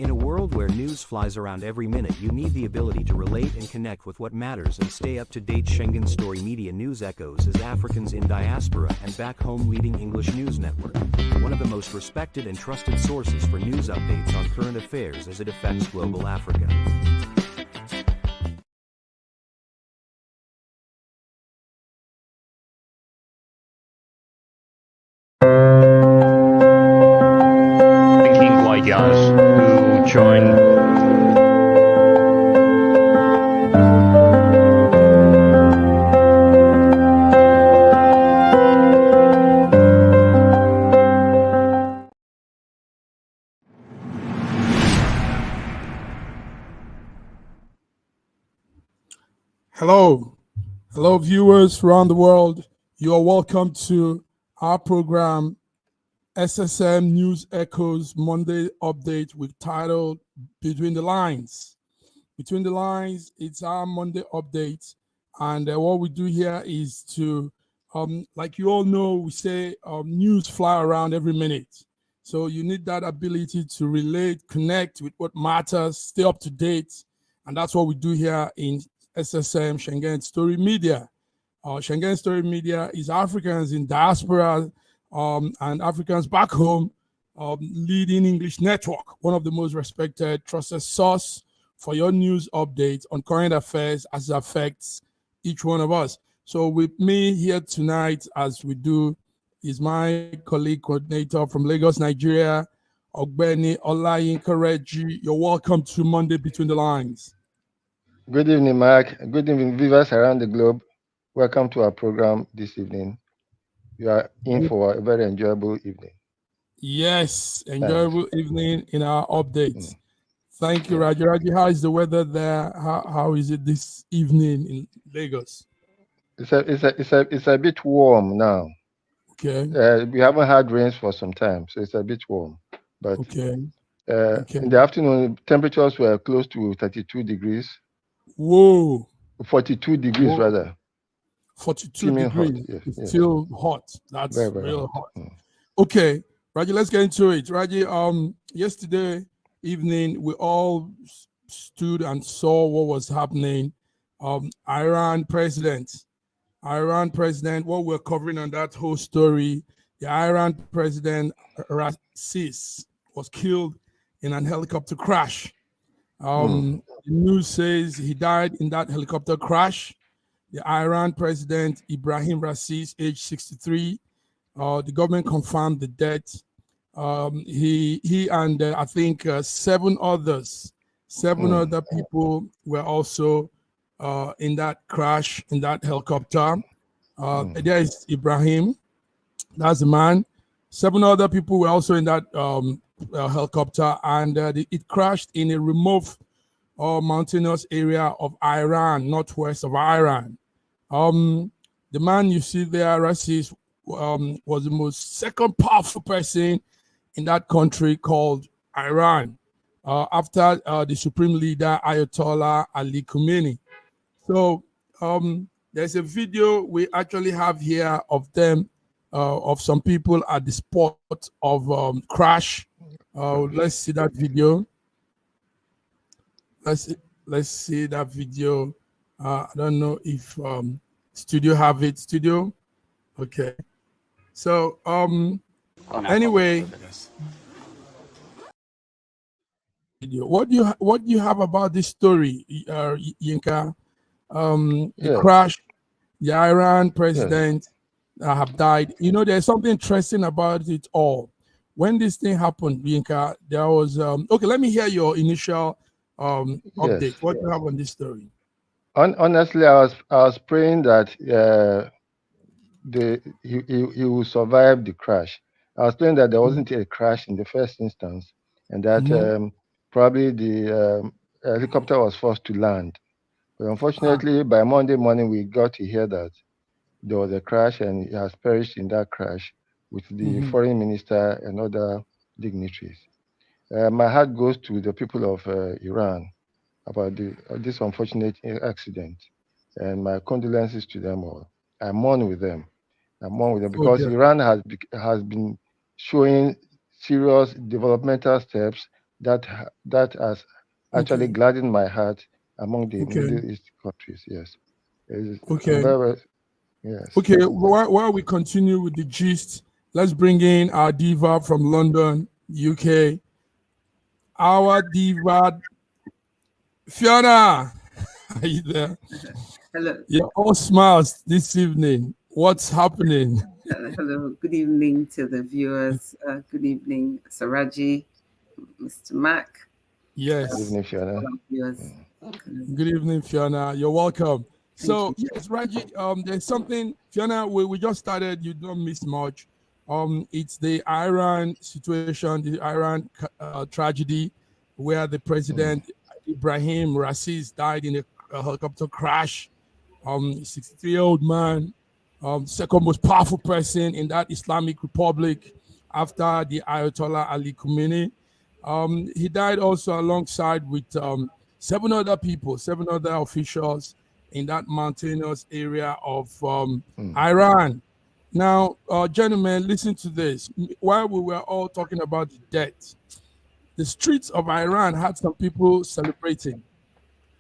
In a world where news flies around every minute, you need the ability to relate and connect with what matters and stay up to date. Schengen Story Media News Echoes is Africans in diaspora and back home leading English news network, one of the most respected and trusted sources for news updates on current affairs as it affects global Africa. Thinking like us who join. Hello viewers around the world. You are welcome to our program SSM News Echoes Monday Update with titled Between the Lines. Between the Lines, it's our Monday update, and what we do here is to, like you all know, we say news fly around every minute. So you need that ability to relate, connect with what matters, stay up to date, and that's what we do here in SSM Schengen Story Media. Schengen Story Media is Africans in diaspora and Africans back home leading English network, one of the most respected, trusted source for your news updates on current affairs as it affects each one of us. So with me here tonight, as we do, is my colleague coordinator from Lagos, Nigeria, Ogbeni Olayinka Reggie. You're welcome to Monday Between the Lines. Good evening, Mark. Good evening, viewers around the globe. Welcome to our program this evening. You are in for a very enjoyable evening. Yes, enjoyable evening in our updates. Thank you, Raji. Raji, how is the weather there? How is it this evening in Lagos? It's a bit warm now. Okay. We haven't had rains for some time, so it's a bit warm. But in the afternoon, temperatures were close to 32 degrees. Whoa. 42 degrees. Whoa. Rather. 42 degrees. Hot. Yes, it's still hot. That's very, very real hot. Okay, Raji, let's get into it. Raji, yesterday evening, we all stood and saw what was happening. Iran president, what we're covering on that whole story, the Iran president, Raisi, was killed in an helicopter crash. The news says he died in that helicopter crash. The Iran president, Ibrahim Raisi, age 63, the government confirmed the death. He and I think seven other people were also in that crash, in that helicopter. There is Ibrahim, that's the man. 7 other people were also in that helicopter, and it crashed in a remote mountainous area of Iran, northwest of Iran. The man you see there, Raisi, was the most second powerful person in that country called Iran, after the supreme leader Ayatollah Ali Khamenei. So there's a video we actually have here of them, of some people at the spot of crash. Let's see that video. Let's see that video. I don't know if studio have it. Studio, okay. So anyway, what do you have about this story, Yinka? The crash, the Iran president have died. You know, there's something interesting about it all. When this thing happened, Yinka, there was okay. Let me hear your initial update. What do you have on this story? Honestly, I was praying that he will survive the crash. I was praying that there wasn't a crash in the first instance, and that probably the helicopter was forced to land. But unfortunately, by Monday morning, we got to hear that there was a crash, and he has perished in that crash with the foreign minister and other dignitaries. My heart goes to the people of Iran about this unfortunate accident, and my condolences to them all. I mourn with them. Because Iran has been showing serious developmental steps that has actually gladdened my heart among the Middle East countries. Yes. I'm very, yes. Okay, while we continue with the gist, let's bring in our diva from London, UK. Our diva, F.N.A. Are you there? Hello. You're all smiles this evening. What's happening? Hello. Good evening to the viewers. Good evening, Saraji, Mr. Mac. Yes. Good evening, F.N.A. Good evening, F.N.A. You're welcome. So yes, Raji, there's something, F.N.A. We just started. You don't miss much. It's the Iran situation, the Iran tragedy, where the president Ibrahim Raisi died in a helicopter crash. 63-year-old man, second most powerful person in that Islamic Republic after the Ayatollah Ali Khamenei. He died also alongside with 7 other people, 7 other officials in that mountainous area of Iran. Now, gentlemen, listen to this. While we were all talking about the death, the streets of Iran had some people celebrating,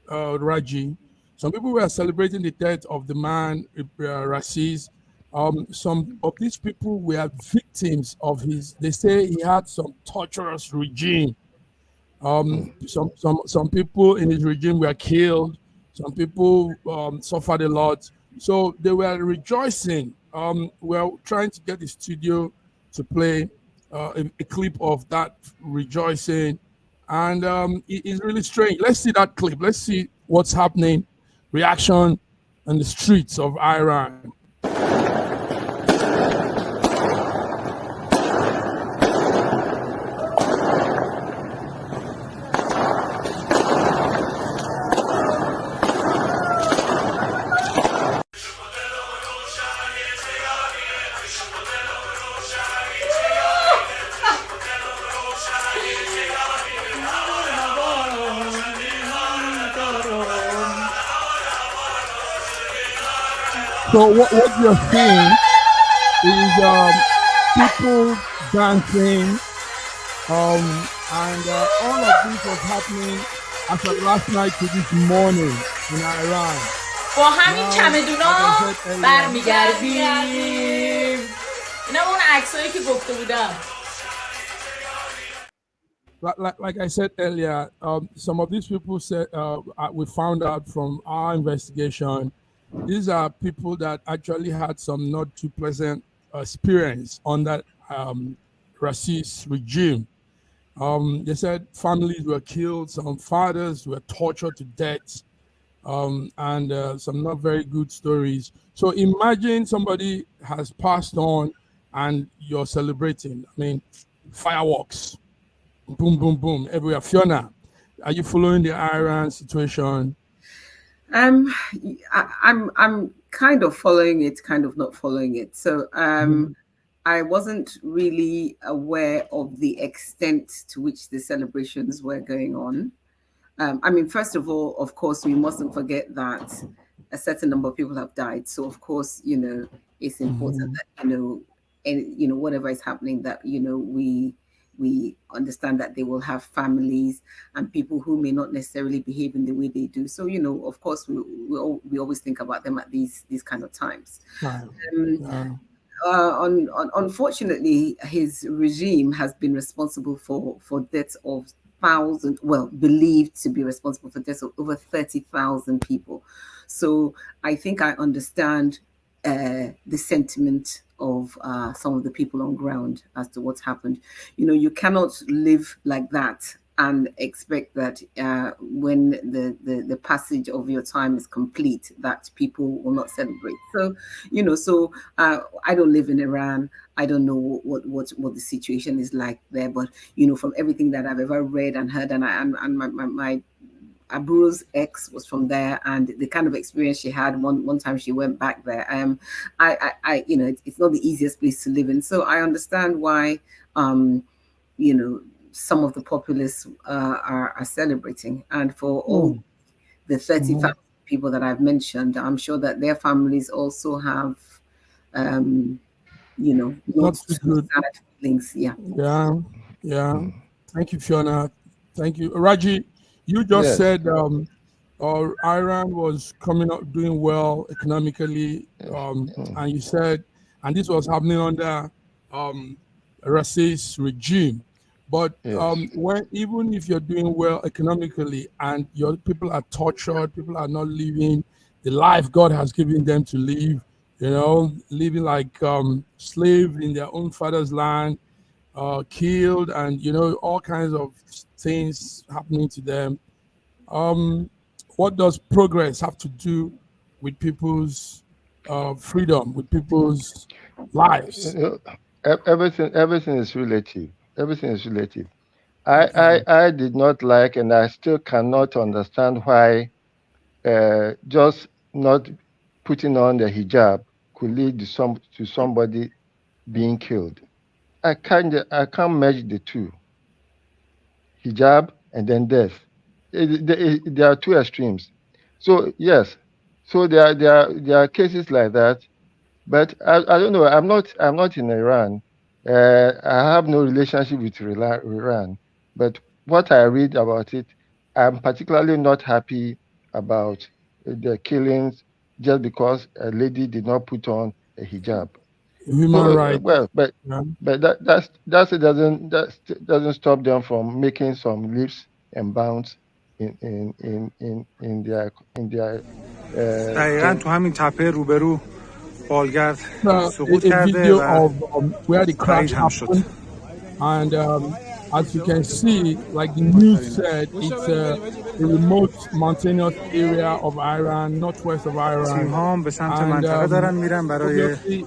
Raji. Some people were celebrating the death of the man, Raisi. Some of these people were victims of his, they say he had some torturous regime. Some people in his regime were killed. Some people suffered a lot. So they were rejoicing. We are trying to get the studio to play a clip of that rejoicing. And it's really strange. Let's see that clip. Let's see what's happening. Reaction on the streets of Iran. So what you're seeing is people dancing, and all of this was happening as of last night to this morning in Iran. با همین چمدونا برمیگردیم. اینا اون عکسایی که گفته بودم. Like I said earlier, some of these people said, we found out from our investigation, these are people that actually had some not too pleasant experience on that racist regime. They said families were killed, some fathers were tortured to death, and some not very good stories. So imagine somebody has passed on and you're celebrating. I mean, fireworks, boom, boom, boom, everywhere. F.N.A, are you following the Iran situation? I'm kind of following it, kind of not following it. So I wasn't really aware of the extent to which the celebrations were going on. I mean, first of all, of course, we mustn't forget that a certain number of people have died. So, of course, you know, it's important that, you know, whatever is happening, that, you know, we understand that they will have families and people who may not necessarily behave in the way they do. So, you know, of course, we always think about them at these kind of times. Unfortunately, his regime has been responsible for deaths of thousands, well, believed to be responsible for deaths of over 30,000 people. So I think I understand the sentiment of some of the people on ground as to what's happened. You know, you cannot live like that and expect that when the passage of your time is complete, that people will not celebrate. So, you know, I don't live in Iran. I don't know what the situation is like there, but you know, from everything that I've ever read and heard, and my Abu's ex was from there, and the kind of experience she had one time she went back there. I you know, it's not the easiest place to live in. So I understand why, you know, some of the populists are celebrating, and for all the 30,000 people that I've mentioned, I'm sure that their families also have, you know, not good sad feelings. Yeah. Thank you, F.N.A. Thank you. Raji, you just Yes. said Iran was coming up doing well economically, and you said, and this was happening under Raisi's regime. But Yes. when even if you're doing well economically and your people are tortured, people are not living the life God has given them to live, living like slaves in their own father's land, killed, and all kinds of things happening to them. What does progress have to do with people's freedom, with people's lives? Everything is relative. Everything is relative. I did not like, and I still cannot understand why just not putting on the hijab could lead to somebody being killed. I can't merge the two, hijab and then death. There are two extremes. So yes, so there are cases like that. But I don't know. I'm not in Iran. I have no relationship with Iran. But what I read about it, I'm particularly not happy about the killings just because a lady did not put on a hijab. Human So rights. well, Yeah. but it doesn't stop them from making some leaps and bounds in their دقیقاً تو همین تپه روبرو بالگرد سقوط A کرده video و of where the crash تایید هم شد. happened, and as you can see, like the news said, it's a remote mountainous area of Iran, northwest of Iran, تیم ها به سمت and منطقه دارن میرن برای obviously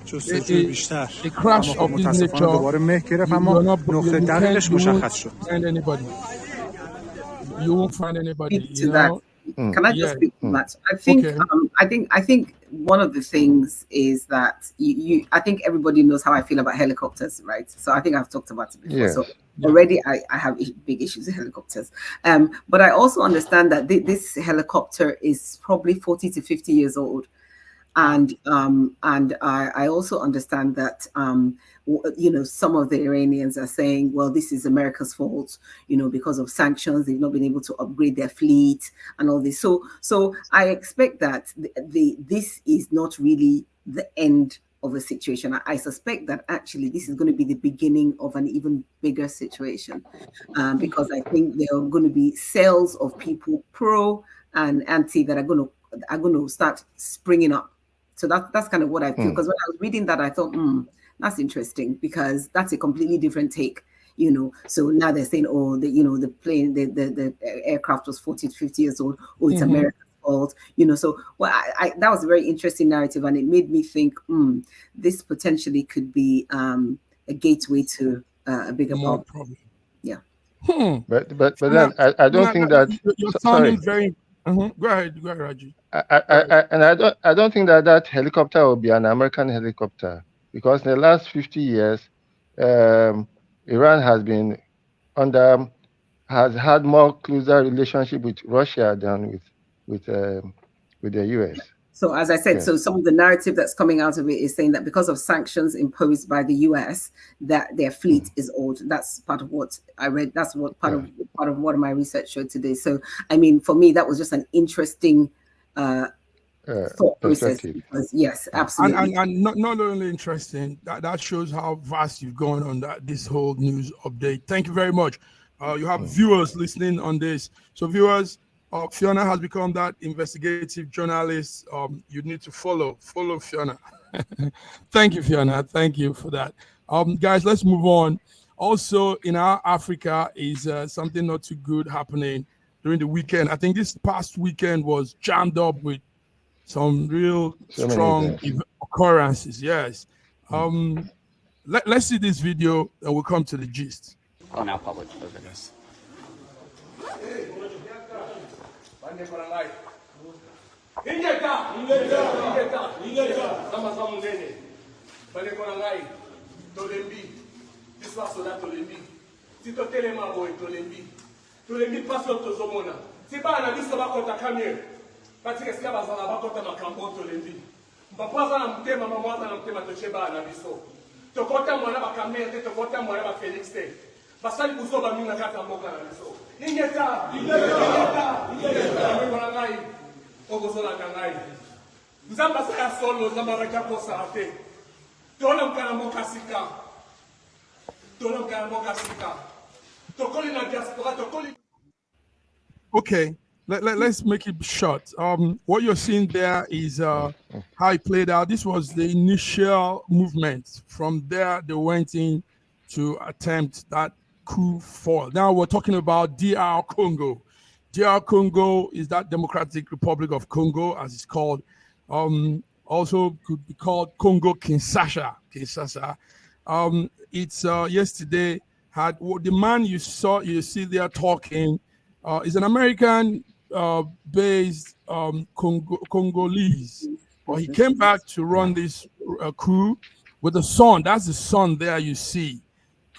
جستجوی بیشتر. a اما crash خب of this متاسفانه nature, دوباره مه گرفت، you, اما you're not نقطه دقیقش you won't مشخص شد. find anybody. You won't find anybody. Speak to that. Can I just speak to that? I think one of the things is that I think everybody knows how I feel about helicopters, right? So I think I've talked about it before. Yes. So already I have big issues with helicopters. But I also understand that this helicopter is probably 40 to 50 years old. And I also understand that some of the Iranians are saying, well, this is America's fault, because of sanctions, they've not been able to upgrade their fleet and all this. So I expect that this is not really the end of a situation. I suspect that actually this is going to be the beginning of an even bigger situation, because I think there are going to be cells of people pro and anti that are going to start springing up. So that's kind of what I feel. Because when I was reading that, I thought, that's interesting, because that's a completely different take, So now they're saying, the plane, the aircraft was 40 to 50 years old. Oh, it's America's fault, So that was a very interesting narrative, and it made me think, this potentially could be a gateway to a bigger problem. Yeah. But then I don't think that you're sounding very. Go ahead, Raji. I don't think that helicopter will be an American helicopter, because in the last 50 years, Iran has had more closer relationship with Russia than with the US. So as I said, so some of the narrative that's coming out of it is saying that because of sanctions imposed by the US, that their fleet is old. That's part of what I read. That's what part of what my research showed today. So I mean, for me, that was just an interesting thought process. Because, yes, absolutely. And not only interesting, that shows how vast you've gone on this whole news update. Thank you very much. You have viewers listening on this. So viewers, Fiona has become that investigative journalist. You need to follow Fiona. Thank you, Fiona. Thank you for that. Guys, let's move on. Also, in our Africa is something not too good happening during the weekend. I think this past weekend was jammed up with some real strong occurrences. Yes. Let's see this video and we'll come to the gist. Oh, now public over this. basali kuzoba mina kata mboka na biso ingeta ngwana ngai okozola ngai nzamba sa solo nzamba reka kosa ate tona mkana mboka sika tokoli na diaspora tokoli. Okay, let's make it short. What you're seeing there is how it played out. This was the initial movement. From there, they went in to attempt that coup foiled. Now we're talking about DR Congo. DR Congo is that Democratic Republic of Congo, as it's called. Also could be called Congo Kinshasa. It's yesterday had the man you see there talking is an American based Congolese. Well, he came back to run this coup with the son. That's the son there you see.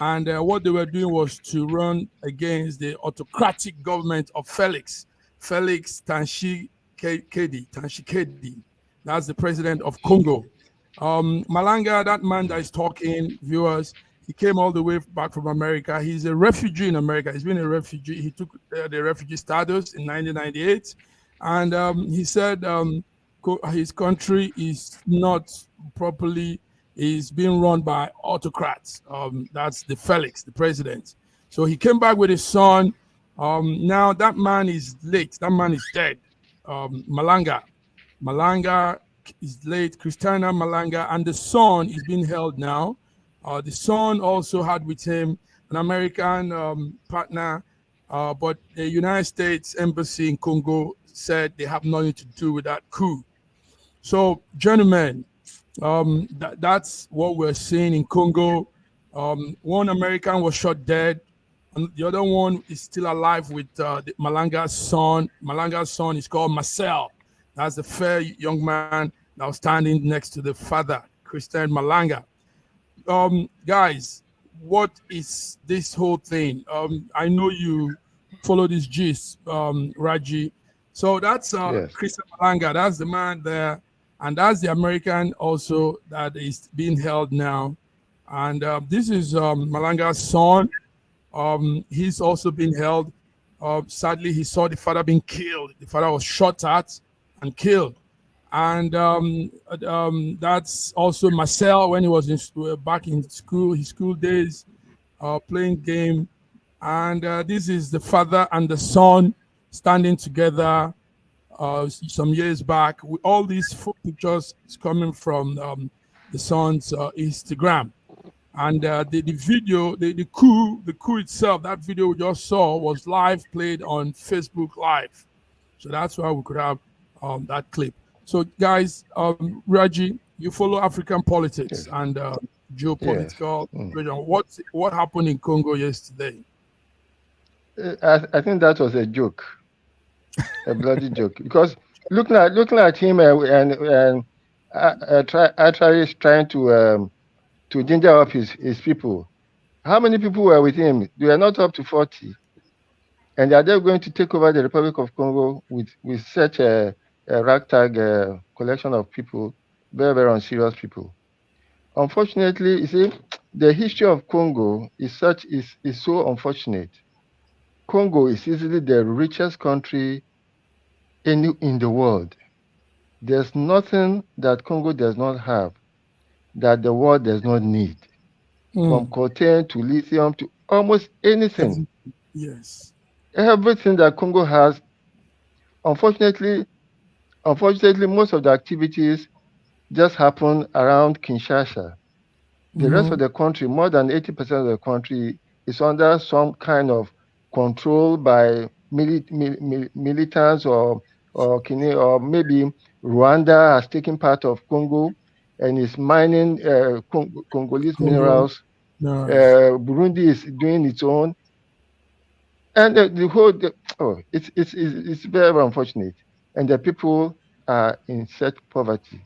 And what they were doing was to run against the autocratic government of Felix Tshisekedi. That's the president of Congo. Malanga, that man that is talking, viewers, he came all the way back from America. He's a refugee in America. He's been a refugee. He took the refugee status in 1998. And he said his country is not properly, is being run by autocrats. That's the Felix, the president. So he came back with his son. Now that man is late. That man is dead. Malanga is late, Christiana Malanga, and the son is being held now. The son also had with him an American partner, but the United States Embassy in Congo said they have nothing to do with that coup. So, gentlemen, that's what we're seeing in Congo. One American was shot dead, and the other one is still alive with Malanga's son. Malanga's son is called Marcel. That's the fair young man that was standing next to the father, Christian Malanga. Guys, what is this whole thing? I know you follow this gist, Raji. So that's yes. Christian Malanga. That's the man there. And that's the American also that is being held now. And this is Malanga's son. He's also being held. Sadly, he saw the father being killed. The father was shot at and killed. And that's also Marcel when he was back in school, his school days, playing game. And this is the father and the son standing together some years back. All these pictures is coming from the son's Instagram. And the video, the coup itself, that video we just saw was live played on Facebook Live. So that's why we could have that clip. So, guys, Raji, you follow African politics and geopolitical. Yes. What happened in Congo yesterday? I think that was a joke, a bloody joke. Because looking at him and actually trying to ginger up his people. How many people were with him? They are not up to 40, and are they going to take over the Republic of Congo with such a ragtag collection of people, very, very unserious people? Unfortunately, you see, the history of Congo is so unfortunate. Congo is easily the richest country in the world. There's nothing that Congo does not have that the world does not need, from coltan to lithium to almost anything. Yes. Everything that Congo has. Unfortunately, most of the activities just happen around Kinshasa. The rest of the country, more than 80% of the country, is under some kind of control by militants or maybe Rwanda has taken part of Congo and is mining Congolese minerals. Nice. Burundi is doing its own, and it's very unfortunate. And the people are in such poverty.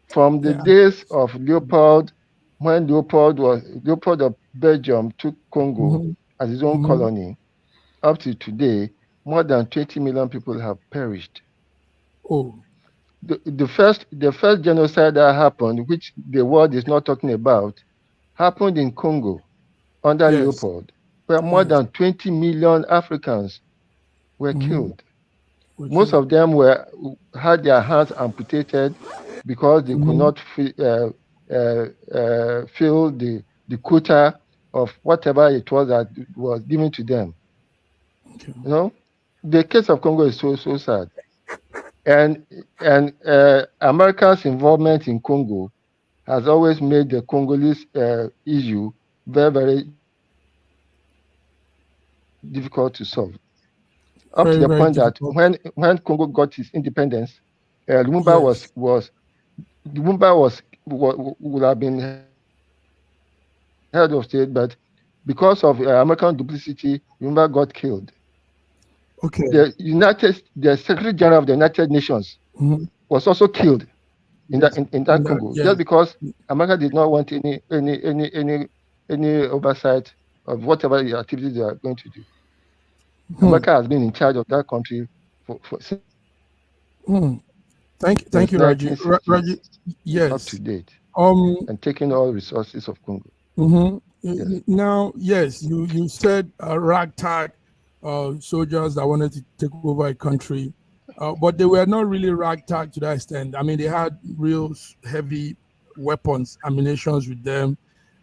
From the days of Leopold, when Leopold of Belgium took Congo as his own colony, up to today, more than 20 million people have perished. Oh. The first genocide that happened, which the world is not talking about, happened in Congo under Leopold. where more than 20 million Africans were killed. Most of them had their hands amputated because they could not fill the quota of whatever it was that was given to them. You know, the case of Congo is so sad, and America's involvement in Congo has always made the Congolese issue very difficult to solve. Up to the point that when Congo got its independence, Lumumba would have been head of state, but because of American duplicity, Lumumba got killed. Okay. The Secretary General of the United Nations was also killed in that Congo, just because America did not want any oversight of whatever the activities they are going to do. America has been in charge of that country for Thank you, Raji. Raji, yes, up to date, and taking all resources of Congo. Yes. Now, yes, you said ragtag soldiers that wanted to take over a country, but they were not really ragtag to that extent. I mean, they had real heavy weapons, ammunitions with them,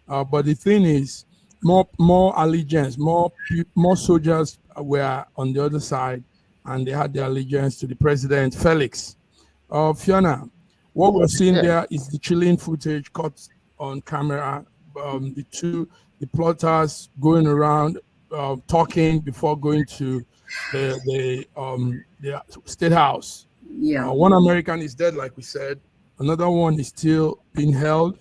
but the thing is, more allegiance, more soldiers were on the other side, and they had their allegiance to the president, Felix. Fiona, what we're seeing there is the chilling footage caught on camera. The plotters going around talking before going to the state house. One American is dead, like we said. Another one is still being held.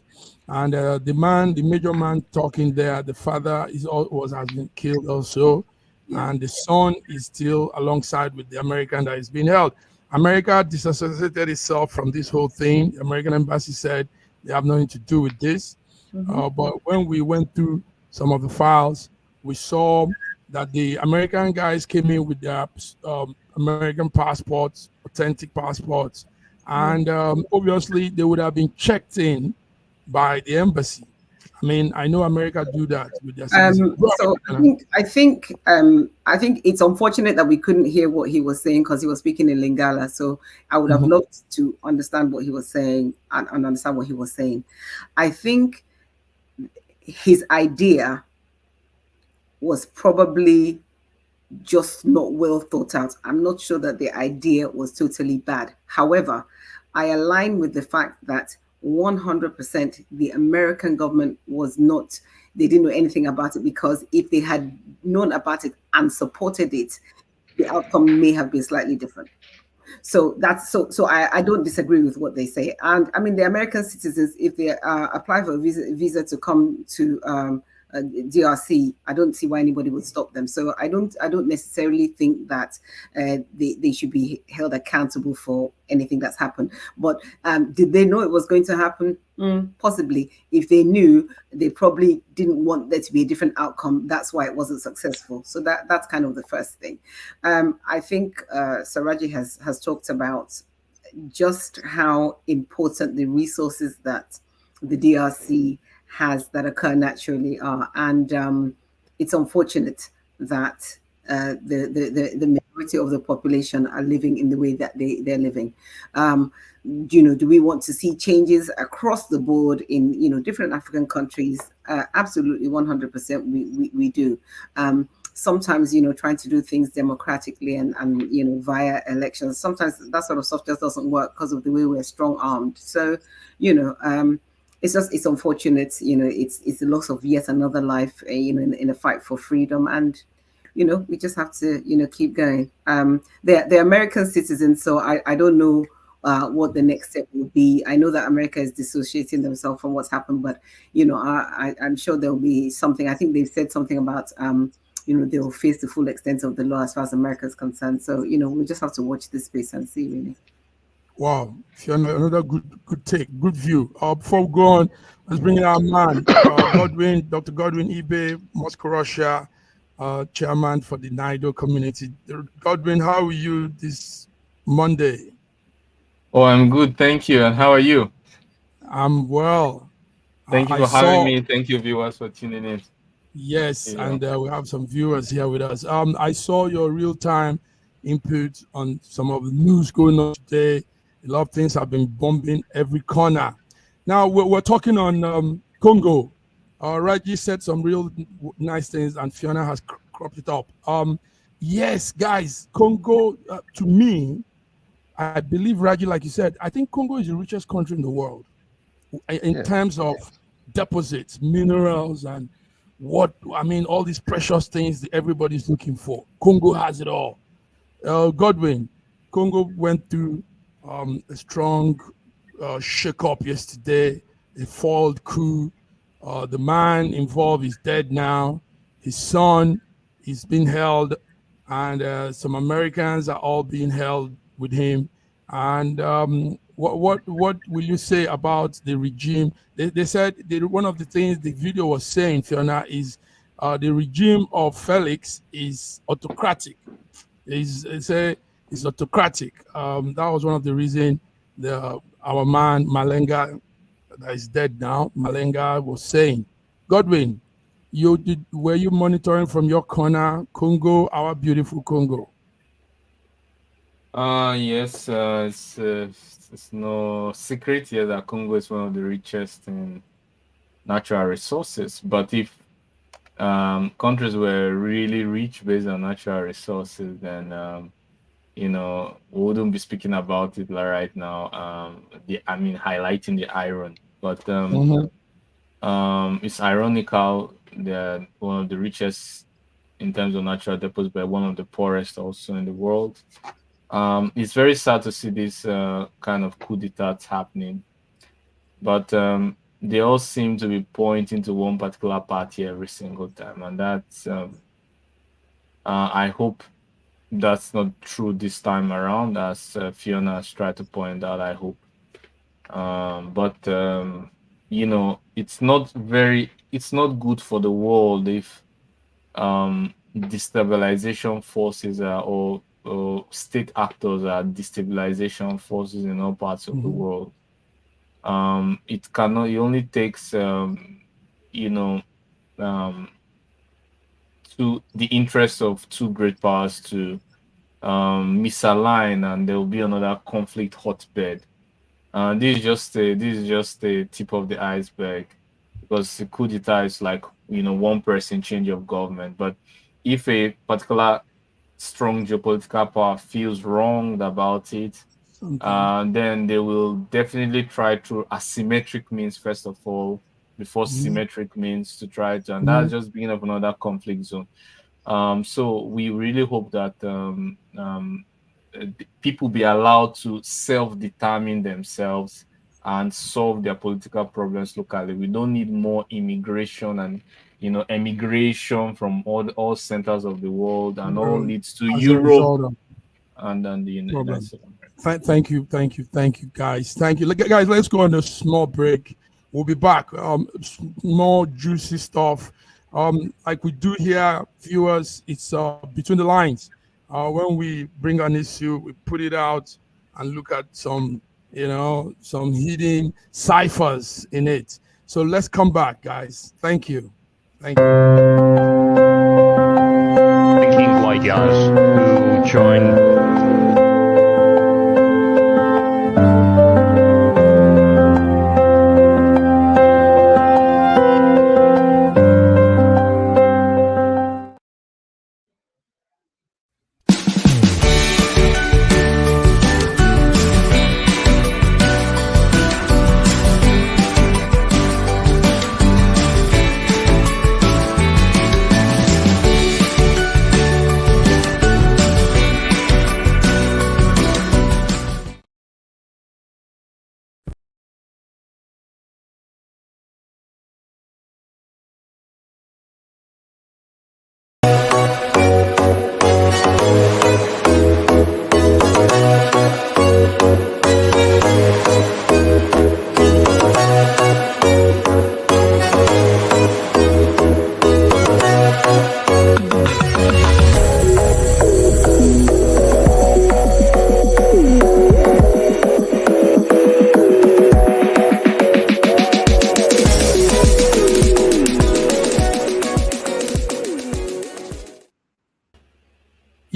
And the major man talking there, the father has been killed also, and the son is still alongside with the American that is being held. America disassociated itself from this whole thing. The American embassy said they have nothing to do with this. But when we went through some of the files, we saw that the American guys came in with their American passports, authentic passports, and obviously they would have been checked in by the embassy. I mean, I know America do that with their citizens. So I think it's unfortunate that we couldn't hear what he was saying because he was speaking in Lingala. So I would have loved to understand what he was saying and understand what he was saying. I think his idea was probably just not well thought out. I'm not sure that the idea was totally bad. However, I align with the fact that 100% the American government they didn't know anything about it, because if they had known about it and supported it, the outcome may have been slightly different. So that's so I don't disagree with what they say. And I mean, the American citizens, if they apply for a visa to come to DRC, I don't see why anybody would stop them. So I don't necessarily think that they should be held accountable for anything that's happened. But did they know it was going to happen? Possibly. If they knew, they probably didn't want there to be a different outcome. That's why it wasn't successful. So that's kind of the first thing. I think Saraji has talked about just how important the resources that the DRC has that occur naturally are, and it's unfortunate that the majority of the population are living in the way that they're living. Do we want to see changes across the board in different African countries? Absolutely, 100% we do. Sometimes trying to do things democratically and via elections, sometimes that sort of stuff just doesn't work because of the way we're strong-armed. So it's unfortunate, it's the loss of yet another life, in a fight for freedom, and we just have to keep going. They're American citizens, so I don't know what the next step will be. I know that America is dissociating themselves from what's happened, but I'm sure there'll be something. I think they've said something about they'll face the full extent of the law as far as America is concerned. So we just have to watch this space and see, really. Wow, Fiona, another good take, good view. Before we go on, let's bring in our man, Dr. Godwin Ibe, Moscow, Russia, chairman for the NIDO community. Godwin, how are you this Monday? Oh, I'm good, thank you. And how are you? I'm well. Thank you for having me. Thank you, viewers, for tuning in. Yes, Yeah. and we have some viewers here with us. I saw your real-time input on some of the news going on today. A lot of things have been bombing every corner. Now we're talking on Congo. Reggie said some real nice things, and Fiona has cropped it up. Yes, guys, Congo, to me, I believe, Reggie, like you said, I think Congo is the richest country in the world in terms of deposits, minerals, and all these precious things that everybody's looking for. Congo has it all. Godwin, Congo went through a strong shake-up yesterday, a foiled coup. The man involved is dead now. His son is being held, and some Americans are all being held with him. And what will you say about the regime? They said one of the things the video was saying, Fiona, is the regime of Felix is autocratic. It's autocratic. That was one of the reasons our man Malenga, that is dead now, Malenga was saying. Godwin, were you monitoring from your corner Congo, our beautiful Congo? Yes, it's no secret here that Congo is one of the richest in natural resources. But if countries were really rich based on natural resources, then we wouldn't be speaking about it right now. Highlighting the iron. But it's ironical that one of the richest in terms of natural deposits, but one of the poorest also in the world. It's very sad to see this kind of coup d'etat happening, but they all seem to be pointing to one particular party every single time, and that's I hope that's not true this time around, as Fiona has tried to point out. I hope, but it's not good for the world if destabilization forces or state actors are destabilization forces in all parts of the world. It only takes to the interests of two great powers to misalign, and there will be another conflict hotbed. This is just the tip of the iceberg, because the coup d'etat is like 1 person change of government. But if a particular strong geopolitical power feels wronged about it, then they will definitely try through asymmetric means first of all, before symmetric means, to try to, and that's just beginning of another conflict zone. So we really hope that people be allowed to self-determine themselves and solve their political problems locally. We don't need more immigration and emigration from all centers of the world, and all leads to Europe and then the United States. Thank you, guys. Thank you, guys. Let's go on a small break. We'll be back. More juicy stuff. Like we do here, viewers. It's between the lines. When we bring an issue, we put it out and look at some hidden ciphers in it. So let's come back, guys. Thank you. Thinking like us, who join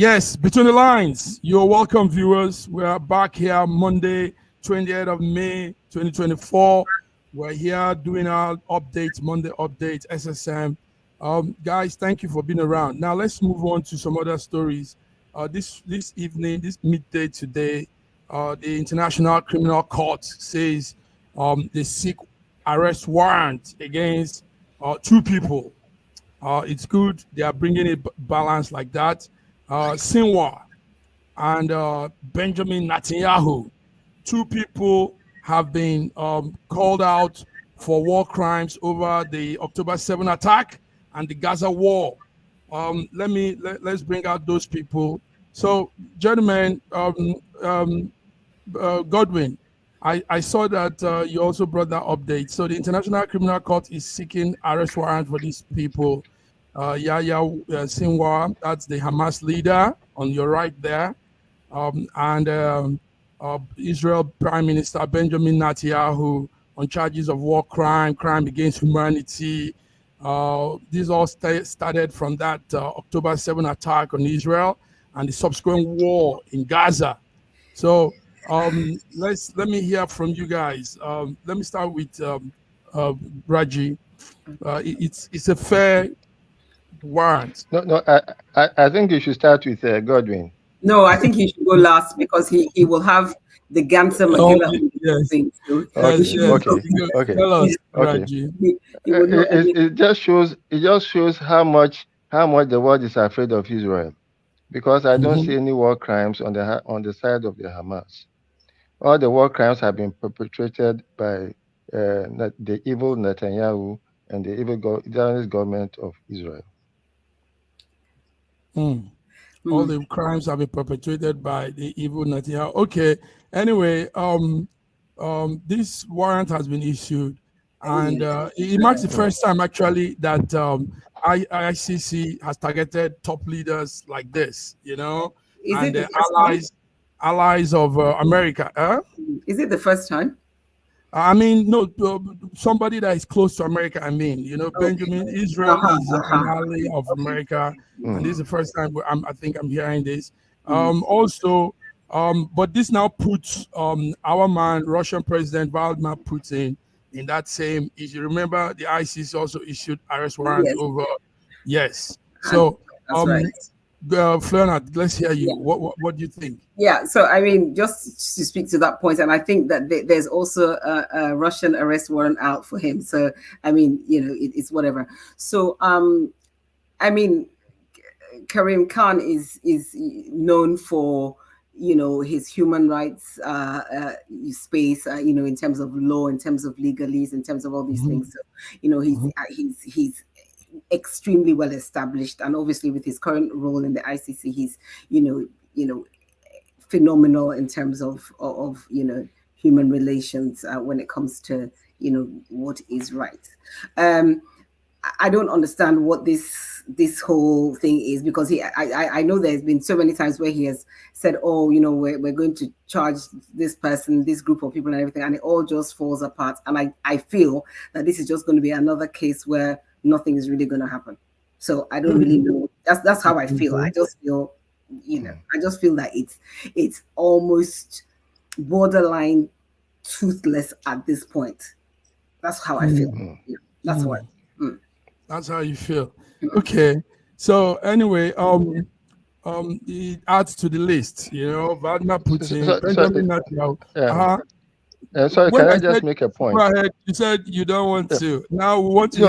Yes, Between the Lines. You're welcome, viewers. We are back here Monday, 28th of May, 2024. We're here doing our updates, Monday updates, SSM. Guys, thank you for being around. Now let's move on to some other stories. This evening, this midday today, the International Criminal Court says they seek arrest warrant against 2 people. It's good they are bringing a balance like that. Sinwar and Benjamin Netanyahu, 2 people have been called out for war crimes over the October 7 attack and the Gaza war. Let's bring out those people. So, gentlemen, Godwin, I saw that you also brought that update. So the International Criminal Court is seeking arrest warrant for these people. Yahya Sinwar, that's the Hamas leader on your right there, and Israel Prime Minister Benjamin Netanyahu on charges of war crime against humanity. This all started from that October 7 attack on Israel and the subsequent war in Gaza. So let me hear from you guys. Let me start with Raji. It's a fair warrant. No, I think you should start with Godwin. No, I think he should go last because he will have the Ganser Magilla thing. So Okay. Tell us, Raji. It just shows how much the world is afraid of Israel, because I don't see any war crimes on the side of the Hamas. All the war crimes have been perpetrated by the evil Netanyahu and the evil Zionist government of Israel. All the crimes have been perpetrated by the evil Netanyahu. Okay. Anyway, this warrant has been issued, and it marks the first time actually that ICC has targeted top leaders like this. And the allies of America. Is it the first time? I mean, no, somebody that is close to America. I mean, Benjamin, Israel is an ally of America, and this is the first time I think I'm hearing this. Also, but this now puts our man, Russian President Vladimir Putin, in that same issue. Remember, the ICC also issued arrest warrant over. Yes. So, that's right. F.N.A, let's hear you. What do you think? Yeah, so I mean, just to speak to that point, and I think that there's also a Russian arrest warrant out for him. So I mean, it's whatever. So I mean, Karim Khan is known for his human rights space, in terms of law, in terms of legalese, in terms of all these things. So he's extremely well established, and obviously with his current role in the ICC, he's phenomenal in terms of human relations when it comes to what is right. I don't understand what this whole thing is, because I know there's been so many times where he has said, oh, we're going to charge this person, this group of people and everything, and it all just falls apart. And I feel that this is just going to be another case where nothing is really going to happen. So I don't really know. That's how I feel. I just feel, I just feel that it's almost borderline toothless at this point. That's how I feel. Yeah, that's what. That's how you feel. Okay. So anyway, it adds to the list. Vladimir Putin, Benjamin Netanyahu. Sorry, can I just make a point? Go ahead. You said you don't want to. Now we want to.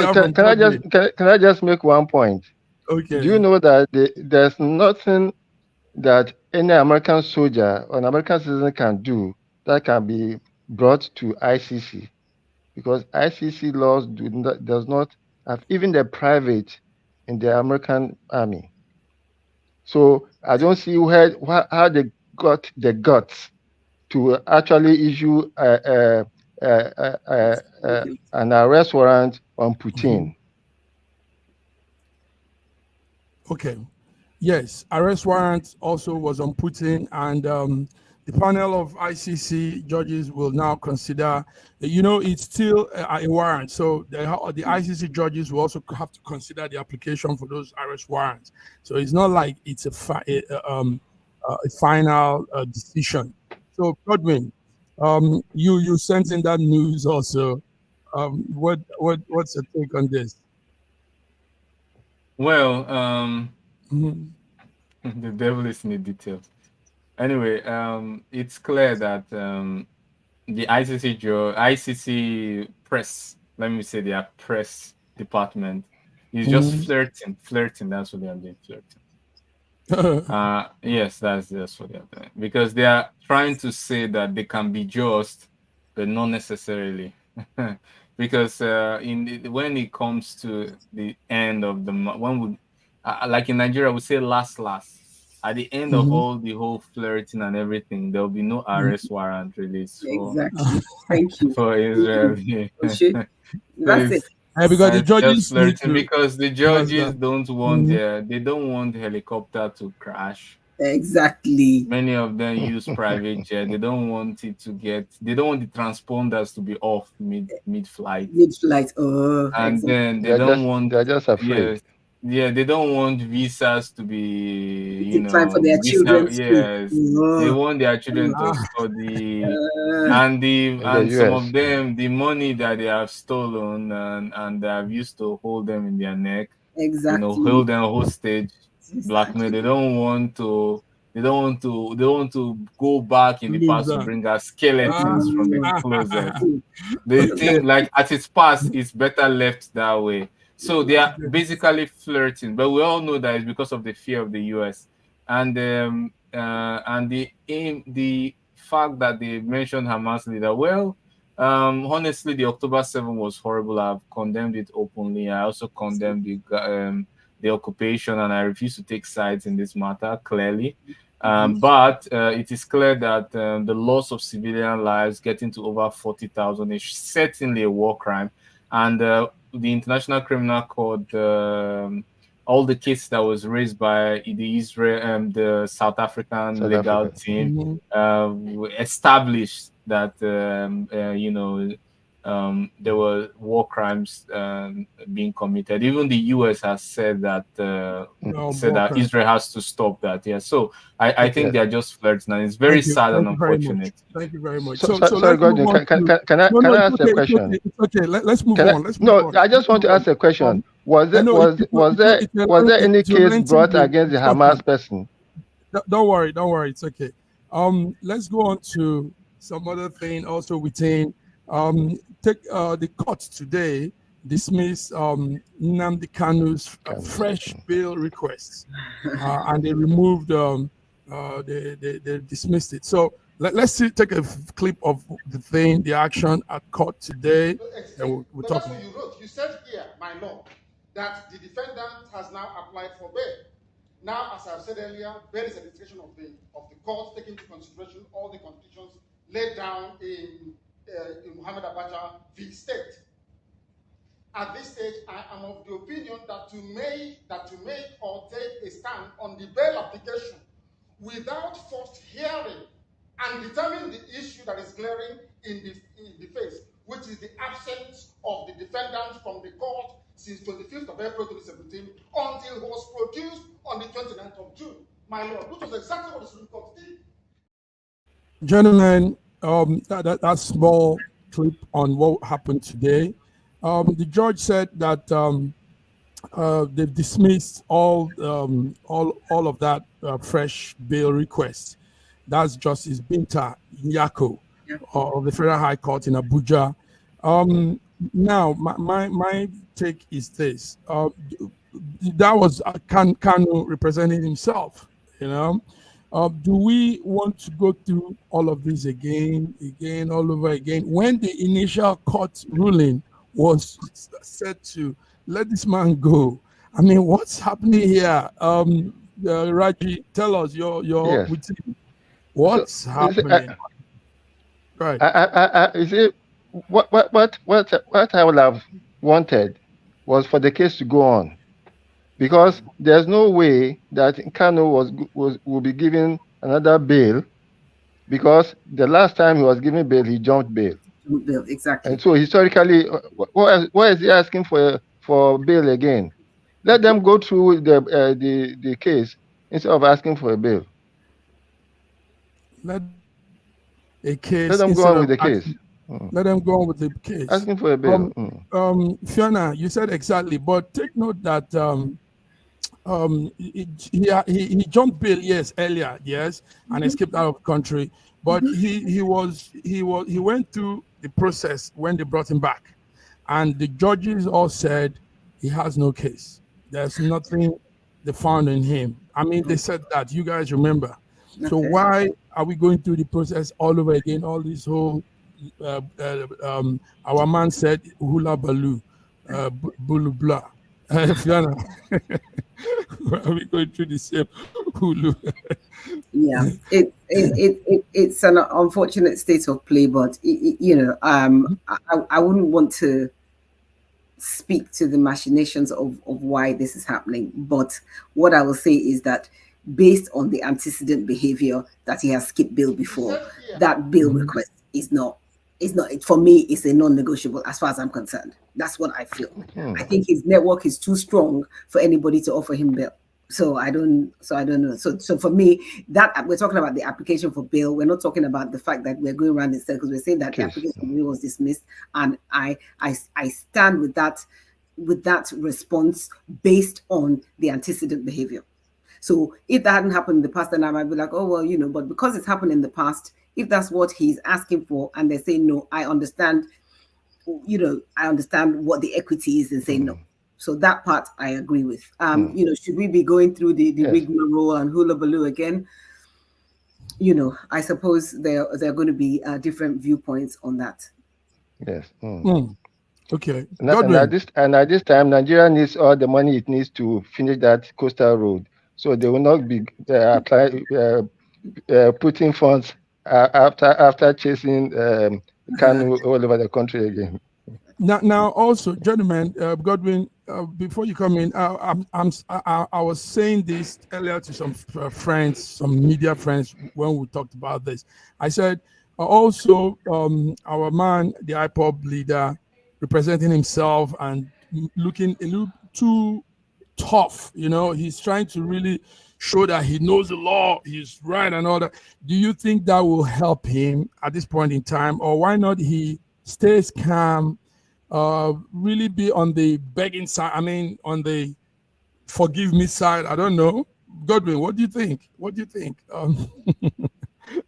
Can I just make one point? Okay. Do you know that there's nothing that any American soldier or an American citizen can do that can be brought to ICC, because ICC laws does not have even the private in the American army. So I don't see how they got the guts to actually issue an arrest warrant on Putin. Okay. Yes, arrest warrant also was on Putin, and the panel of ICC judges will now consider, it's still a warrant. So the ICC judges will also have to consider the application for those arrest warrants. So it's not like it's a final decision. So Godwin, you sent in that news also. What's your take on this? Well, the devil is in the details. Anyway, it's clear that the ICC press, let me say their press department, is just flirting. That's what they are doing, flirting. Yes, that's what they are doing, because they are trying to say that they can be just, but not necessarily. Because when it comes to the end of the like in Nigeria, we say last. At the end of the whole flirting and everything, there will be no arrest warrant released exactly. Thank you. For Israel. That's it. Because the judges because the judges don't want they don't want the helicopter to crash. Exactly. Many of them use private jet. They don't want it to they don't want the transponders to be off mid-flight. Oh, and exactly. Then they're just afraid. Yeah, they don't want visas to be, time for their children. Yes, they want their children to study, and some of them, the money that they have stolen and they have used to hold them in their neck, exactly, hold them hostage, blackmail. They don't want to go back in the past to bring out skeletons from the closet. They think like at its past, it's better left that way. So they are basically flirting, but we all know that it's because of the fear of the US and the fact that they mentioned Hamas leader. Well, honestly, the October 7 was horrible. I've condemned it openly. I also condemned the occupation, and I refuse to take sides in this matter clearly. But it is clear that the loss of civilian lives getting to over 40,000 is certainly a war crime, and the International Criminal Court, all the cases that was raised by the Israel, the South African legal team, established that there were war crimes being committed. Even the US has said that Israel has to stop that. Yeah, so I think they are just flirting, and it's very sad and unfortunate. Thank you very much. Sorry, Gordon, can I ask a question? It's okay. Let's move on. I just want to ask a question. Was there any case brought against the Hamas person? Don't worry. It's okay. Let's go on to some other thing also within. The court today dismissed Nnamdi Kanu's fresh bail request, and they removed. They dismissed it. So let's take a clip of the action at court today, and we'll talk. You said here, my lord, that the defendant has now applied for bail. Now, as I've said earlier, bail is a discretion of the court, taking into consideration all the conditions laid down in Muhammad Abacha v. State. At this stage, I am of the opinion that to make or take a stand on the bail application without first hearing and determining the issue that is glaring in the face, which is the absence of the defendant from the court since 25th of April 2017 until he was produced on the 29th of June. My lord, which was exactly what the Supreme Court did. Gentlemen, that small clip on what happened today. The judge said that they've dismissed all of that fresh bail requests. That's Justice Binta Nyako of the Federal High Court in Abuja. Now, my take is this: that was Kanu representing himself, Do we want to go through all of this again, all over again? When the initial court ruling was said to let this man go, I mean, what's happening here? Raji, tell us your what's happening? Right. What I would have wanted was for the case to go on, because there's no way that Kanu will be given another bail because the last time he was given bail, he jumped bail. Bail, exactly. And so historically, why is he asking for bail again? Let them go through the case instead of asking for a bail. Let a case Let them go instead on of with the case. asking, let them go on with the case. Asking for a bail. Fiona, you said exactly, but take note that he jumped bail, yes, earlier, yes, and escaped out of the country. But he went through the process when they brought him back, and the judges all said he has no case. There's nothing they found in him. I mean, they said that. You guys remember. So why are we going through the process all over again? All this whole our man said hula baloo, bulu blah. Fiona, why are we going through the same hulu? Yeah, it's an unfortunate state of play, but I wouldn't want to speak to the machinations of why this is happening. But what I will say is that based on the antecedent behavior that he has skipped bail before, that bail request is not for me, it's a non-negotiable as far as I'm concerned. That's what I feel. I think his network is too strong for anybody to offer him bail. So I don't know. So for me, that we're talking about the application for bail. We're not talking about the fact that we're going around in circles. We're saying that the application for bail was dismissed, and I stand with that response based on the antecedent behavior. So if that hadn't happened in the past, then I might be like, oh well, but because it's happened in the past, if that's what he's asking for, and they say no, I understand. I understand what the equity is and say no. So that part I agree with. Should we be going through the rigmarole and hula baloo again? I suppose there are going to be different viewpoints on that. Yes. Okay. And at this time, Nigeria needs all the money it needs to finish that coastal road. So they will not be putting funds after chasing Kanu all over the country again. Now, also, gentlemen, Godwin, before you come in, I was saying this earlier to some friends, some media friends, when we talked about this. I said, also, our man, the IPOB leader, representing himself and looking a little too tough. He's trying to really show that he knows the law, he's right and all that. Do you think that will help him at this point in time, or why not he stays calm? Really be on the begging side, on the forgive me side. I don't know. Godwin, what do you think?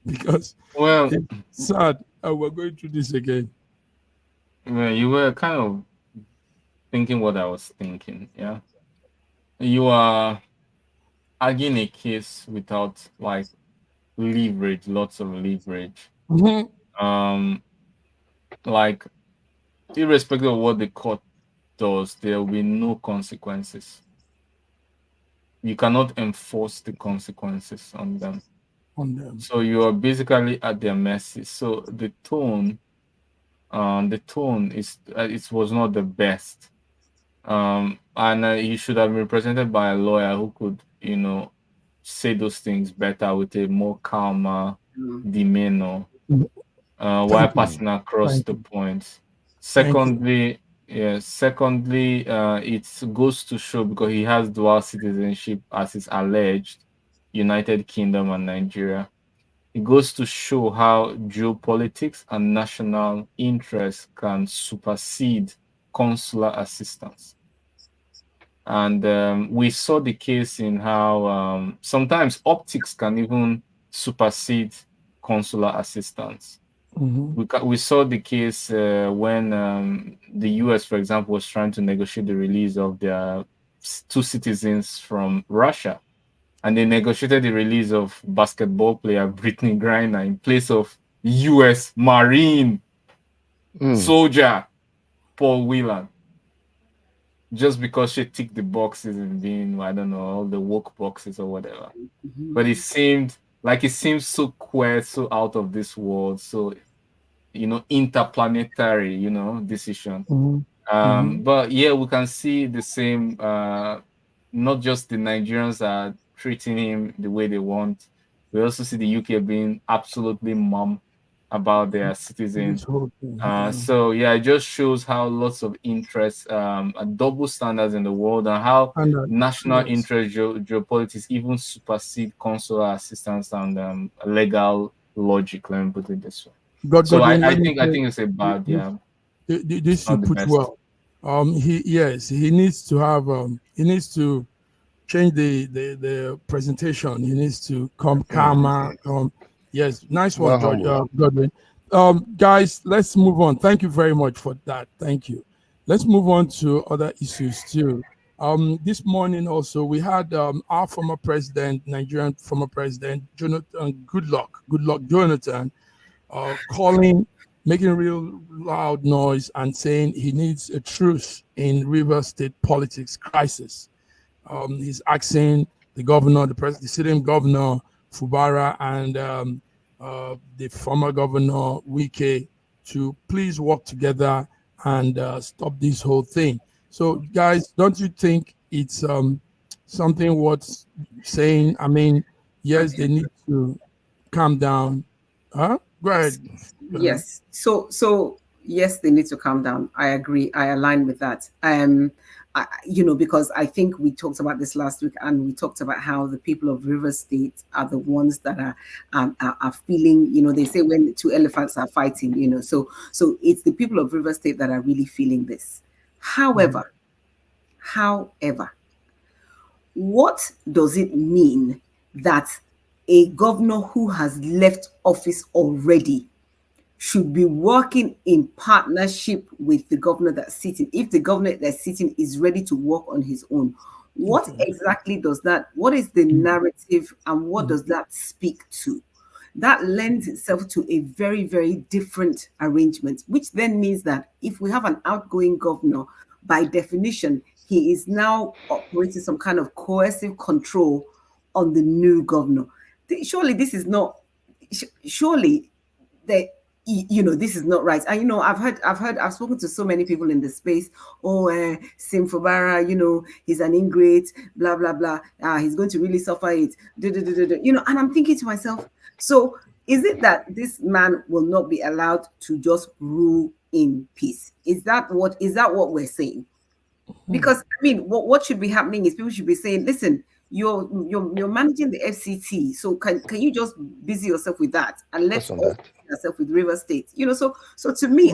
Because it's sad we're going through this again. Well, you were kind of thinking what I was thinking, yeah? You are arguing a case without leverage, lots of leverage. Irrespective of what the court does, there will be no consequences. You cannot enforce the consequences on them. So you are basically at their mercy. So the tone is it was not the best. And he should have been represented by a lawyer who could, say those things better with a more calmer demeanor while passing across the points. Secondly, it goes to show, because he has dual citizenship as is alleged, United Kingdom and Nigeria. It goes to show how geopolitics and national interests can supersede consular assistance. And we saw the case in how sometimes optics can even supersede consular assistance. We saw the case when the US, for example, was trying to negotiate the release of their 2 citizens from Russia. And they negotiated the release of basketball player Brittany Griner in place of US Marine soldier Paul Whelan. Just because she ticked the boxes and being, I don't know, all the woke boxes or whatever. But it seemed so queer, so out of this world, so interplanetary, decision. But yeah, we can see the same. Not just the Nigerians are treating him the way they want. We also see the UK being absolutely mum about their citizens. So yeah, it just shows how lots of interest, double standards in the world, and how national interest geopolitics even supersede consular assistance and legal logic. Let me put it this way. I think it's a bad, This you put well. He needs to have he needs to change the presentation. He needs to come calmer. Yes, nice one, Godwin. Guys, let's move on. Thank you very much for that. Thank you. Let's move on to other issues too. This morning also we had our former president, Nigerian former president, Jonathan Goodluck Jonathan, making real loud noise and saying he needs a truce in Rivers State politics crisis. He's asking the governor, the sitting governor Fubara, and the former governor Wike to please work together and stop this whole thing. So, guys, don't you think it's something worth saying? I mean, yes, they need to calm down. Huh? Go ahead. Yes. So yes, they need to calm down. I agree. I align with that. Because I think we talked about this last week, and we talked about how the people of Rivers State are the ones that are feeling. They say when two elephants are fighting. So it's the people of Rivers State that are really feeling this. However, what does it mean that a governor who has left office already should be working in partnership with the governor that's sitting, if the governor that's sitting is ready to work on his own? What exactly does that, what is the narrative, and what does that speak to? That lends itself to a very, very different arrangement, which then means that if we have an outgoing governor, by definition, he is now operating some kind of coercive control on the new governor. Surely this is not, surely this is not right. And I've spoken to so many people in the space. Sim Fubara, he's an ingrate, blah blah blah. He's going to really suffer it. And I'm thinking to myself, so is it that this man will not be allowed to just rule in peace? Is that what we're saying? Because what should be happening is people should be saying, listen, you're managing the FCT, so can you just busy yourself with that and let's yourself with River State? So to me,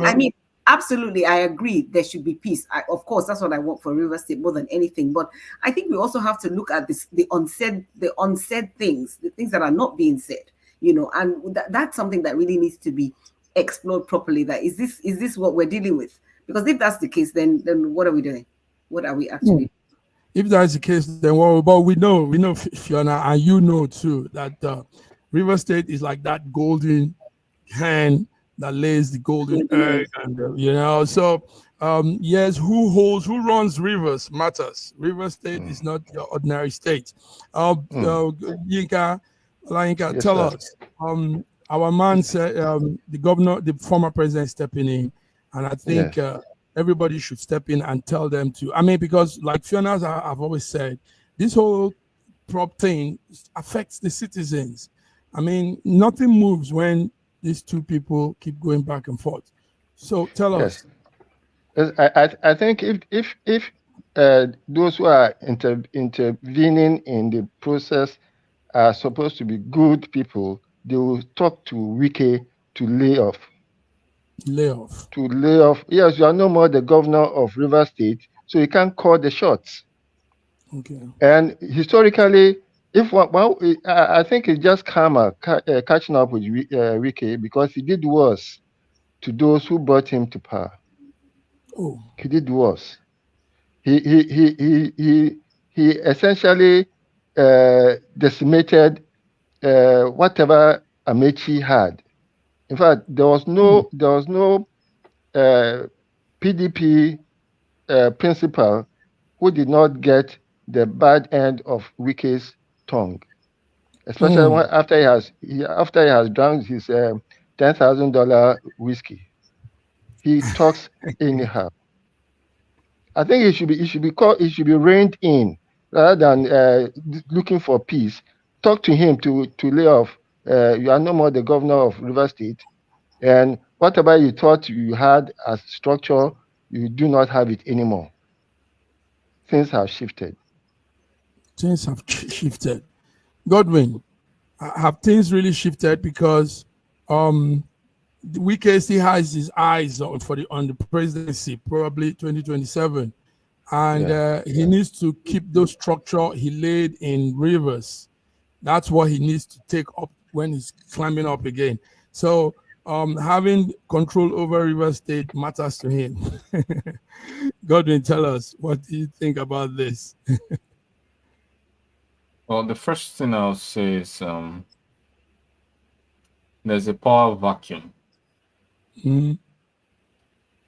absolutely, I agree there should be peace. Of course, that's what I want for River State more than anything. But I think we also have to look at the unsaid things, the things that are not being said. And that's something that really needs to be explored properly. That is this what we're dealing with? Because if that's the case, then what are we doing? What are we actually doing? If that's the case, then but we know, Fiona, and too, that River State is like that golden hen that lays the golden egg, and So yes, who runs Rivers matters. River State is not your ordinary state. Yinka, yes, tell us. Our man said the former president stepping in, and I think. Everybody should step in and tell them to. Because like Fiona, I've always said, this whole prop thing affects the citizens. Nothing moves when these two people keep going back and forth. So tell us. I think if those who are intervening in the process are supposed to be good people, they will talk to Wike to lay off. To lay off. Yes, you are no more the governor of River State, so you can't call the shots. Okay. And historically, I think it's just karma catching up with Wike, because he did worse to those who brought him to power. Oh. He did worse. He essentially decimated whatever Amechi had. In fact, there was no PDP principal who did not get the bad end of Wike's tongue, especially after he has drunk his $10,000 whiskey. He talks anyhow. I think it should be reined in rather than looking for peace. talk to him to lay off. You are no more the governor of River State, and whatever you thought you had as structure, you do not have it anymore. Things have shifted. Things have shifted. Godwin, have things really shifted? Because Wike still has his eyes on the presidency, probably 2027, and he needs to keep those structure he laid in Rivers. That's what he needs to take up when he's climbing up again. So having control over River State matters to him. Godwin, tell us, what do you think about this? Well, the first thing I'll say is there's a power vacuum. Mm-hmm.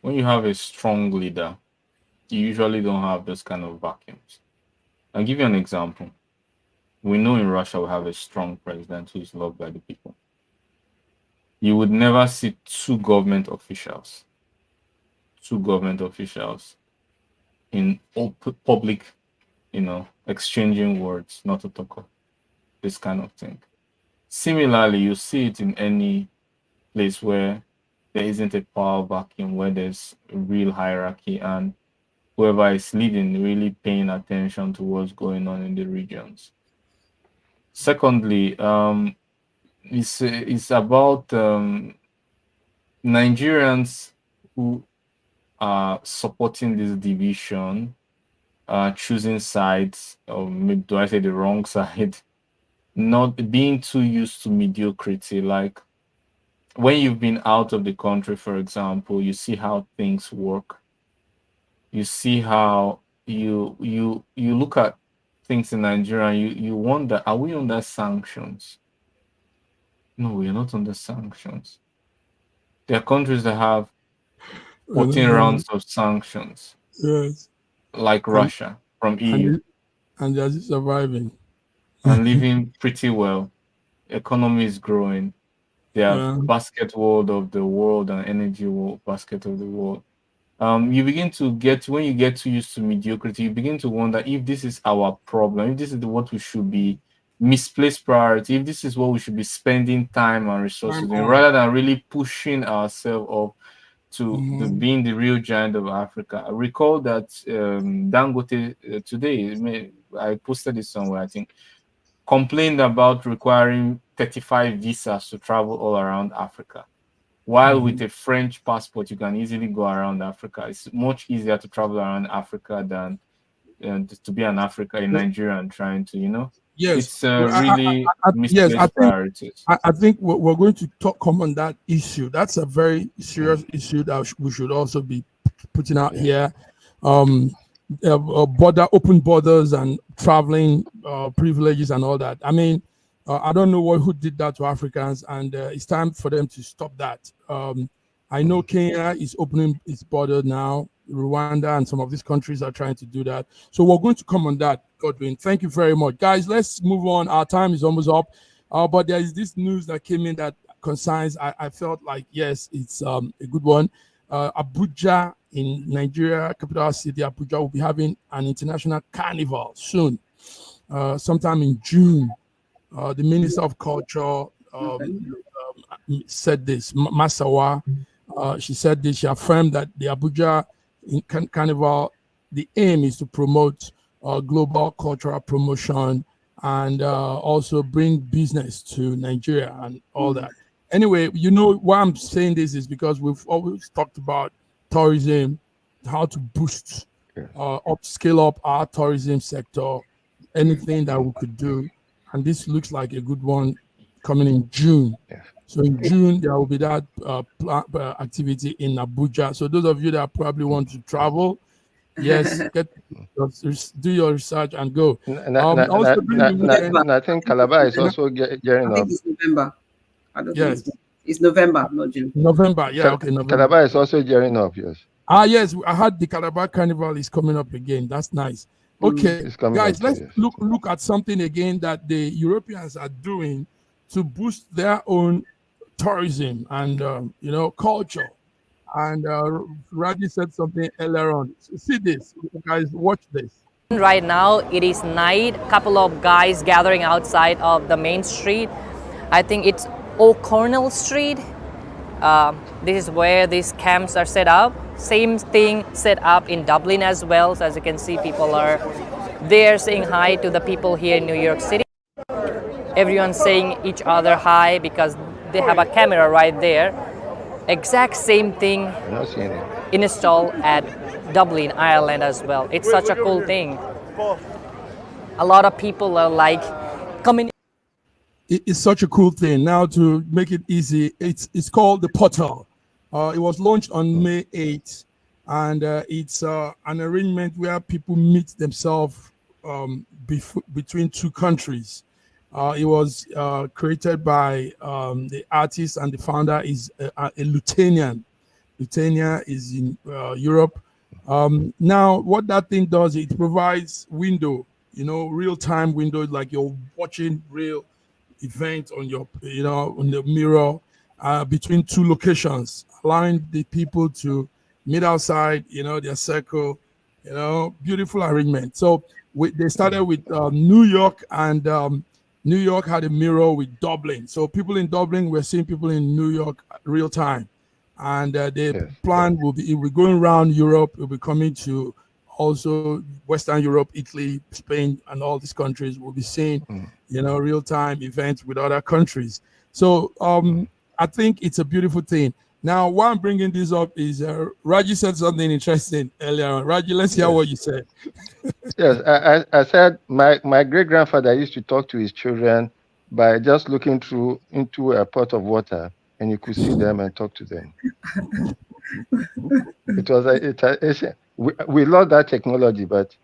When you have a strong leader, you usually don't have those kind of vacuums. I'll give you an example. We know in Russia we have a strong president who is loved by the people. You would never see two government officials in public, exchanging words, not to talk of this kind of thing. Similarly, you see it in any place where there isn't a power vacuum, where there's a real hierarchy and whoever is leading really paying attention to what's going on in the regions. Secondly, it's about Nigerians who are supporting this division, choosing sides, or maybe do I say the wrong side, not being too used to mediocrity. Like when you've been out of the country, for example, you see how things work. You see how you look at things in Nigeria and you wonder, are we under sanctions? No, we are not under sanctions. There are countries that have 14 rounds of sanctions. Yes. Like Russia from EU. And they're surviving. And living pretty well. Economy is growing. They have basket world of the world and energy world, basket of the world. You begin to when you get too used to mediocrity, you begin to wonder if this is our problem, if this is what we should be misplaced priority, if this is what we should be spending time and resources in, rather than really pushing ourselves up to being the real giant of Africa. I recall that Dangote today, I posted it somewhere, I think, complained about requiring 35 visas to travel all around Africa. While with a French passport, you can easily go around Africa. It's much easier to travel around Africa than to be in Nigeria and trying to, Yes, it's really misplaced priorities. I think we're going to come on that issue. That's a very serious issue that we should also be putting out here. Open borders and traveling privileges and all that. I mean, I don't know who did that to Africans, and it's time for them to stop that. I know Kenya is opening its border now. Rwanda and some of these countries are trying to do that. So we're going to come on that, Godwin. Thank you very much. Guys, let's move on. Our time is almost up. But there is this news that came in that concerns, I felt like, yes, it's a good one. Abuja in Nigeria, capital city, Abuja will be having an international carnival soon, sometime in June. The Minister of Culture said this, Masawa. She said this, she affirmed that the Abuja Carnival, the aim is to promote global cultural promotion and also bring business to Nigeria and all that. Anyway, why I'm saying this is because we've always talked about tourism, how to boost, scale up our tourism sector, anything that we could do. And this looks like a good one coming in June. So in June, there will be that activity in Abuja. So those of you that probably want to travel, yes, do your research and go. And I think Calabar is also gearing up. I think it's November. I don't think it's November, not June. November, November. Calabar is also gearing up, yes. Yes, I heard the Calabar Carnival is coming up again. That's nice. Okay, guys, let's look at something again that the Europeans are doing to boost their own tourism and culture. And Raji said something earlier on. See this, guys, watch this. Right now it is night, couple of guys gathering outside of the main street. I think it's O'Connell Street. This is where these camps are set up. Same thing set up in Dublin as well. So as you can see, people are there saying hi to the people here in New York City. Everyone's saying each other hi because they have a camera right there. Exact same thing installed at Dublin, Ireland as well. It's such a cool thing. A lot of people are like coming. It's such a cool thing. Now, to make it easy, it's called the portal. It was launched on May 8th, and it's an arrangement where people meet themselves between two countries. It was created by the artist, and the founder is a Lithuanian. Lithuania is in Europe. Now, what that thing does, it provides window, real-time window, like you're watching real event on your, on the mirror between two locations, allowing the people to meet outside, their circle, beautiful arrangement. So they started with New York, and New York had a mirror with Dublin. So people in Dublin were seeing people in New York real time. And the plan will be, we're going around Europe, we'll be coming to also Western Europe, Italy, Spain, and all these countries. Will be seeing, real-time events with other countries. So I think it's a beautiful thing. Now, why I'm bringing this up is Raji said something interesting earlier on. Raji, let's hear what you said. Yes, I said my great-grandfather used to talk to his children by just looking into a pot of water, and you could see them and talk to them. It was we love that technology, but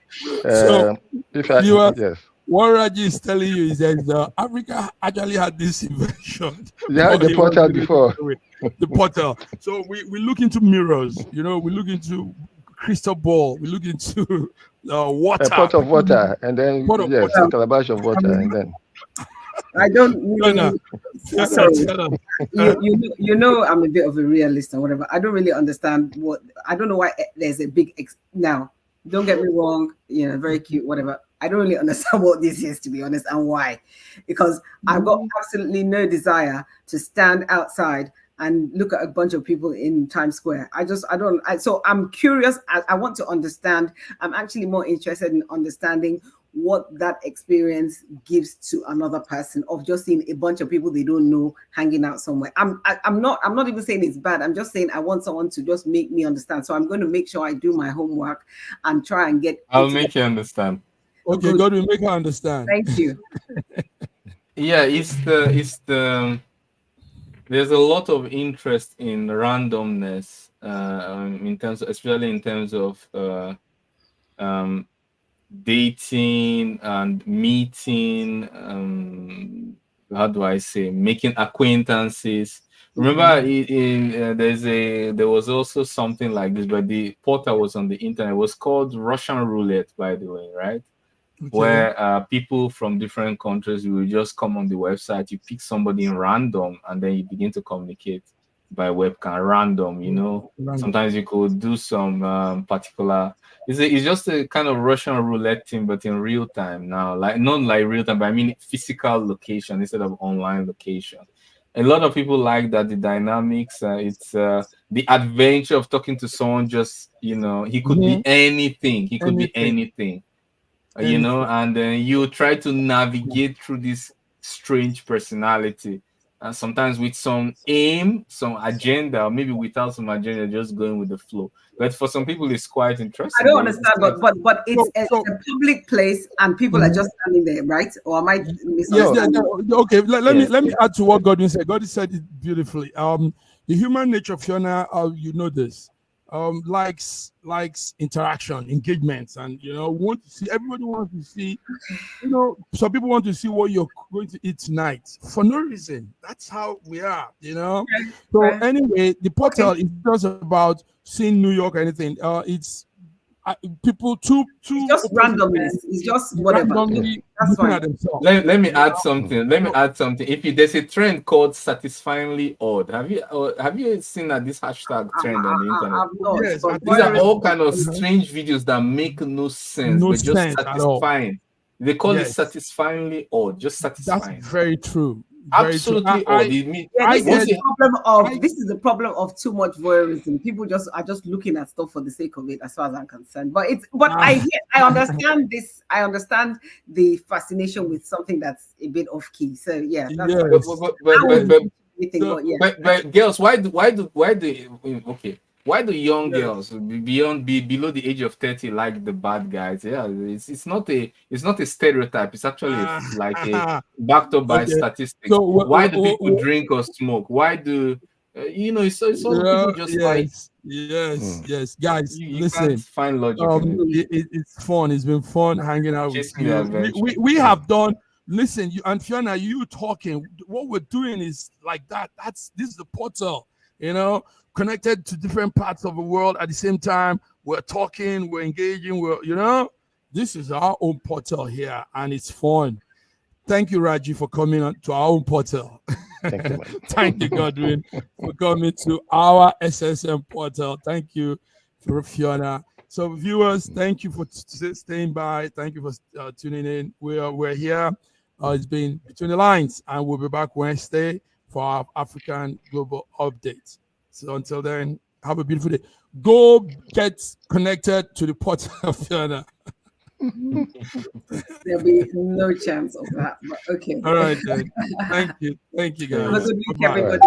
what Raji is telling you is that Africa actually had this invention. Yeah, the portal before. The portal. So we look into mirrors, we look into crystal ball, we look into water. A pot of water, and then a calabash of water, and then. I don't really. Sorry. I'm a bit of a realist and whatever. I don't really understand I don't know why there's a big now. Don't get me wrong. Very cute, whatever. I don't really understand what this is, to be honest, and why. Because I've got absolutely no desire to stand outside and look at a bunch of people in Times Square. So I'm curious. I want to understand. I'm actually more interested in understanding what that experience gives to another person of just seeing a bunch of people they don't know hanging out somewhere. I'm not even saying it's bad. I'm just saying I want someone to just make me understand. So I'm going to make sure I do my homework and try and get. I'll make you understand. Okay, God will make her understand. Thank you. Yeah, it's the there's a lot of interest in randomness especially in terms of dating and meeting, how do I say, making acquaintances. Remember, there was also something like this, but the portal was on the internet. It was called Russian roulette, by the way, right? Okay. Where people from different countries, you will just come on the website, you pick somebody in random, and then you begin to communicate by webcam, random. Sometimes you could do some particular. It's just a kind of Russian roulette thing, but in real time now. Like not like real time, but I mean physical location instead of online location. A lot of people like that. The dynamics, it's the adventure of talking to someone. Just he could be anything. He could be anything. And then you try to navigate through this strange personality. Sometimes with some aim, some agenda, or maybe without some agenda, just going with the flow. But for some people, it's quite interesting. I don't understand, but it's a public place and people are just standing there, right? Or am I misunderstanding? Okay, let me add to what Godwin said. Godwin said it beautifully. The human nature of F.N.A, you know this, likes interaction, engagements, and want to see. Everybody wants to see. Some people want to see what you're going to eat tonight for no reason. That's how we are. So anyway, the portal is just about seeing New York or anything. It's people two it's just randomness. It's just whatever. That's fine. Let me add something. If there's a trend called satisfyingly odd, have you seen that this hashtag trend on the internet? I've not. Yes, these are all kind of strange videos that make no sense, but just satisfying. They call it satisfyingly odd, just satisfying. That's very true. Absolutely odd. This is the problem of too much voyeurism. People are just looking at stuff for the sake of it, as far as I'm concerned. But I understand this. I understand the fascination with something that's a bit off key. So yeah, that's but girls, why do young girls below the age of 30 like the bad guys? Yeah, it's not a stereotype. It's actually like a backed up by statistics. So why do people drink or smoke? Why do it's all people just like. Yes, guys. You listen, can't find logic. It's fun. It's been fun hanging out with you. We have done. Listen, you and Fiona, you talking. What we're doing is like that. This is the portal. Connected to different parts of the world at the same time. We're talking, we're engaging, this is our own portal here, and it's fun. Thank you, Raji, for coming on to our own portal. Thank you, Thank you, Godwin, for coming to our SSM portal. Thank you, Fiona. So, viewers, thank you for staying by. Thank you for tuning in. We're here. It's been Between the Lines, and we'll be back Wednesday for our African Global Update. So until then, have a beautiful day. Go get connected to the portal, Fiona. There'll be no chance of that. But okay. All right, then. Thank you. Thank you, guys. Have a good week, everybody.